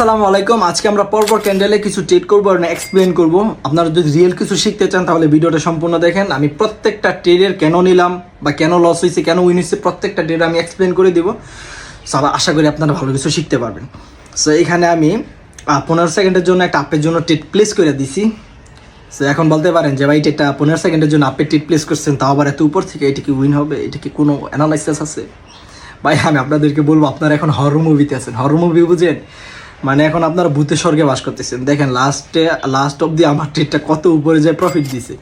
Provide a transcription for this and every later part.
আসসালামু আলাইকুম। আজকে আমরা পরপর ক্যান্ডেলে কিছু ট্রেড করবো আর এক্সপ্লেন করব। আপনারা যদি রিয়েল কিছু শিখতে চান তাহলে ভিডিওটা সম্পূর্ণ দেখেন। আমি প্রত্যেকটা ট্রেডের কেন নিলাম বা কেন লস হয়েছে, কেন উইন হয়েছে, প্রত্যেকটা ট্রেড আমি এক্সপ্লেন করে দিব। সো আশা করি আপনারা ভালো কিছু শিখতে পারবেন। সো এখানে আমি 15 সেকেন্ডের জন্য একটা আপের জন্য ট্রেড প্লেস করে দিছি। সো এখন বলতে পারেন যে ভাই এটা 15 সেকেন্ডের জন্য আপের ট্রেড প্লেস করছেন, তাও আবার এত উপর থেকে, এটা কি উইন হবে? এটা কি কোনো অ্যানালাইসিস আছে? ভাই আমি আপনাদেরকে বলবো, আপনারা এখন হরর মুভিতে আছেন। হরর মুভি বুঝেন? মানে এখন আপনারা ভূতের স্বর্গে বাস করতেছেন। দেখেন লাস্ট অব্দি আমার ট্রেডটা কত উপরে যায় প্রফিট দিছে,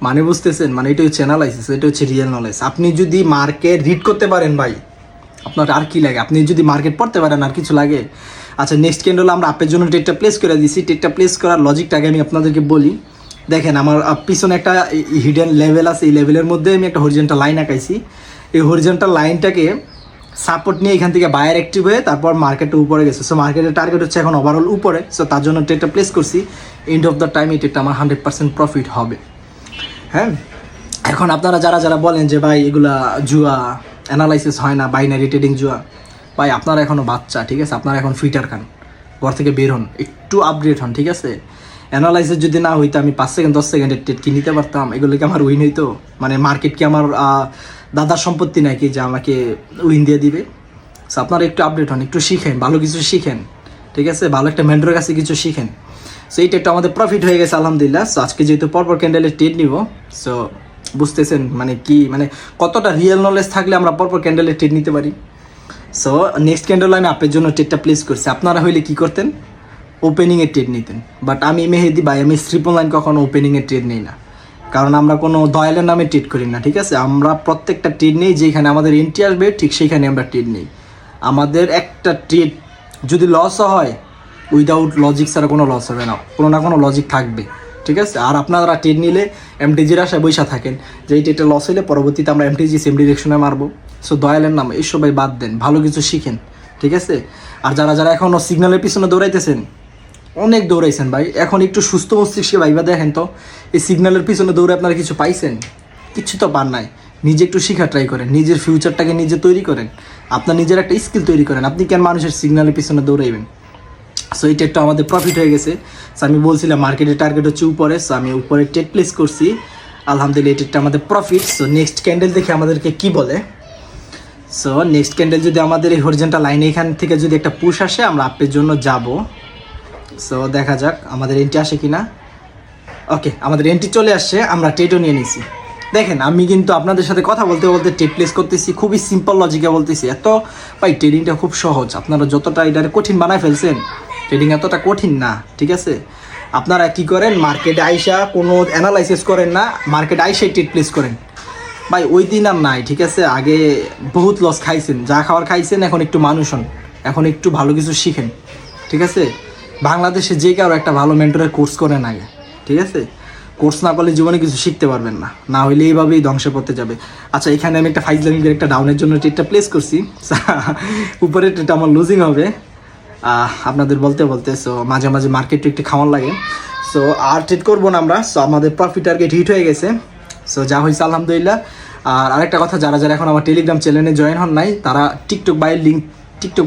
মানে বুঝতেছেন? মানে এটা হচ্ছে অ্যানালাইসিস, এটা হচ্ছে রিয়েল নলেজ। আপনি যদি মার্কেট রিড করতে পারেন ভাই, আপনার আর কি লাগে? আপনি যদি মার্কেট পড়তে পারেন আর কিছু লাগে? আচ্ছা, নেক্সট ক্যান্ডেল আমরা আপের জন্য ট্রেডটা প্লেস করে দিয়েছি। ট্রেডটা প্লেস করার লজিকটা আগে আমি আপনাদেরকে বলি। দেখেন আমার পিছনে একটা হিডেন লেভেল আছে, এই লেভেলের মধ্যে আমি একটা হরিজন্টাল লাইন আঁকাইছি। এই হরিজন্টাল লাইনটাকে সাপোর্ট নিয়ে এখান থেকে বায়ার অ্যাক্টিভ হয়ে তারপর মার্কেটে উপরে গেছে। সো মার্কেটের টার্গেট হচ্ছে এখন ওভারঅল উপরে। সো তার জন্য ট্রেডটা প্লেস করছি। এন্ড অফ দ্য টাইম এই ট্রেডটা আমার 100% প্রফিট হবে। হ্যাঁ, এখন আপনারা যারা বলেন যে ভাই এগুলা জুয়া, অ্যানালাইসিস হয় না, বাইনারি ট্রেডিং জুয়া, ভাই আপনারা এখনও বাচ্চা, ঠিক আছে? আপনারা এখন ফিটার খান, ঘর থেকে বের হন, একটু আপগ্রেড হন, ঠিক আছে? অ্যানালাইসিস যদি না হইতো আমি 5 সেকেন্ড 10 সেকেন্ডের ট্রেড কি নিতে পারতাম? এগুলো কি আমার উইন হইতো? মানে মার্কেট কি আমার দাদার সম্পত্তি নাকি যে আমাকে উইন দিয়ে দিবে? সো আপনারা একটু আপডেট হন, একটু শিখেন, ভালো কিছু শিখেন, ঠিক আছে? ভালো একটা মেন্টরের কাছে কিছু শিখেন। সো এই ট্রেডটা আমাদের প্রফিট হয়ে গেছে আলহামদুলিল্লাহ। সো আজকে যেহেতু পরপর ক্যান্ডেলের ট্রেড নিব, সো বুঝতেছেন মানে কি, মানে কতটা রিয়েল নলেজ থাকলে আমরা পরপর ক্যান্ডেলের ট্রেড নিতে পারি। সো নেক্সট ক্যান্ডেল আমি আপের জন্য ট্রেডটা প্লেস করছি। আপনারা হইলে কি করতেন? ওপেনিংয়ের ট্রেড নিতেন। বাট আমি মেহেদি ভাই, আমি ট্রিপল লাইন কখনো ওপেনিংয়ের ট্রেড নিই না, কারণ আমরা কোনো দয়ালের নামে ট্রেড করি না, ঠিক আছে? আমরা প্রত্যেকটা ট্রেড নেই যেখানে আমাদের এন্ট্রি আসবে ঠিক সেইখানে আমরা ট্রেড নেই। আমাদের একটা ট্রেড যদি লসও হয়, উইদাউট লজিক ছাড়া কোনো লস হবে না, কোনো না কোনো লজিক থাকবে, ঠিক আছে? আর আপনারা ট্রেড নিলে এমটিজির আশায় বৈশা থাকেন যে এই ট্রেডটা লস হলে পরবর্তীতে আমরা এমটিজি সেম ডিরেকশনে মারবো। সো দয়ালের নাম এই সবাই বাদ দেন, ভালো কিছু শিখেন, ঠিক আছে? আর যারা এখনও সিগন্যালের পিছনে দৌড়াইতেছেন, অনেক দৌড়াইছেন ভাই, এখন একটু সুস্থ মস্তিষ্কে ভাইবা দেখেন তো, এই সিগন্যালের পিছনে দৌড়ে আপনারা কিছু পাইছেন? কিছু তো পান নাই। নিজে একটু শেখা ট্রাই করেন, নিজের ফিউচারটাকে নিজে তৈরি করেন, আপনার নিজের একটা স্কিল তৈরি করেন। আপনি কেন মানুষের সিগন্যালের পিছনে দৌড়াইবেন? সো এই ট্রেডটা আমাদের প্রফিট হয়ে গেছে। সো আমি বলছিলাম মার্কেটের টার্গেট হচ্ছে উপরে, সো আমি উপরে ট্রেড প্লেস করছি আলহামদুলিল্লাহ। এই ট্রেডটা আমাদের প্রফিট। সো নেক্সট ক্যান্ডেল দেখে আমাদেরকে কি বলে। সো নেক্সট ক্যান্ডেল যদি আমাদের এই হরিজন্টাল লাইনে এখান থেকে যদি একটা পুশ আসে, আমরা আপের জন্য যাব। সো দেখা যাক আমাদের এন্ট্রি আসে কি না। ওকে, আমাদের এন্ট্রি চলে আসছে, আমরা ট্রেডও নিয়ে নিছি। দেখেন আমি কিন্তু আপনাদের সাথে কথা বলতে বলতে ট্রেড প্লেস করতেছি, খুবই সিম্পল লজিকে বলতেছি। এত ভাই ট্রেডিংটা খুব সহজ। আপনারা যতটা এটারে কঠিন বানায় ফেলছেন, ট্রেডিং এতটা কঠিন না, ঠিক আছে? আপনারা কি করেন, মার্কেটে আইসা কোনো অ্যানালাইসিস করেন না, মার্কেটে আইসাই ট্রেড প্লেস করেন। ভাই ওই দিন আর নাই, ঠিক আছে? আগে বহুত লস খাইছেন, যা খাওয়ার খাইছেন, এখন একটু মানুষ হন, এখন একটু ভালো কিছু শিখেন, ঠিক আছে? বাংলাদেশে যে কারো একটা ভালো মেন্টরের কোর্স করেন আগে, ঠিক আছে? কোর্স না করলে জীবনে কিছু শিখতে পারবেন না, না হইলে এইভাবেই ধ্বংসের পথে যাবে। আচ্ছা, এখানে আমি একটা ফাইজলামিকের একটা ডাউনের জন্য ট্রেডটা প্লেস করছি। উপরের ট্রেডটা আমার লুজিং হবে আপনাদের বলতে বলতে। সো মাঝে মাঝে মার্কেট একটু খাওয়ার লাগে। সো আর ট্রেড করবো না আমরা। সো আমাদের প্রফিট টার্গেট হিট হয়ে গেছে। সো যা হয়েছে আলহামদুলিল্লাহ। আর আরেকটা কথা, যারা এখন আমার টেলিগ্রাম চ্যানেলে জয়েন হন নাই, তারা টিকটক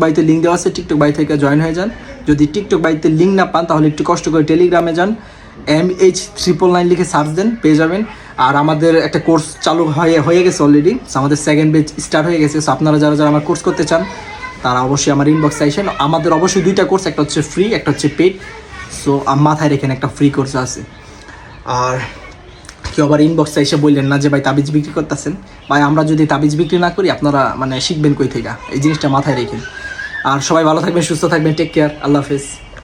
বাইতে লিঙ্ক দেওয়া আছে, টিকটক বাই থেকে জয়েন হয়ে যান। যদি টিকটক বাইতে লিঙ্ক না পান তাহলে একটু কষ্ট করে টেলিগ্রামে যান, MH999 লিখে সার্চ দেন, পেয়ে যাবেন। আর আমাদের একটা কোর্স চালু হয়ে গেছে অলরেডি। সো আমাদের সেকেন্ড ব্যাচ স্টার্ট হয়ে গেছে। সো আপনারা যারা আমার কোর্স করতে চান তারা অবশ্যই আমার ইনবক্সে আইসেন। আমাদের অবশ্যই দুইটা কোর্স, একটা হচ্ছে ফ্রি, একটা হচ্ছে পেড। সো মাথায় রেখেন একটা ফ্রি কোর্স আছে। আর কেউ আবার ইনবক্সে এসে বললেন না যে ভাই তাবিজ বিক্রি করতেছেন। ভাই আমরা যদি তাবিজ বিক্রি না করি আপনারা মানে শিখবেন কই থেকে? এই জিনিসটা মাথায় রেখেন। আর সবাই ভালো থাকবেন, সুস্থ থাকবেন, টেক কেয়ার, আল্লাহ হাফেজ।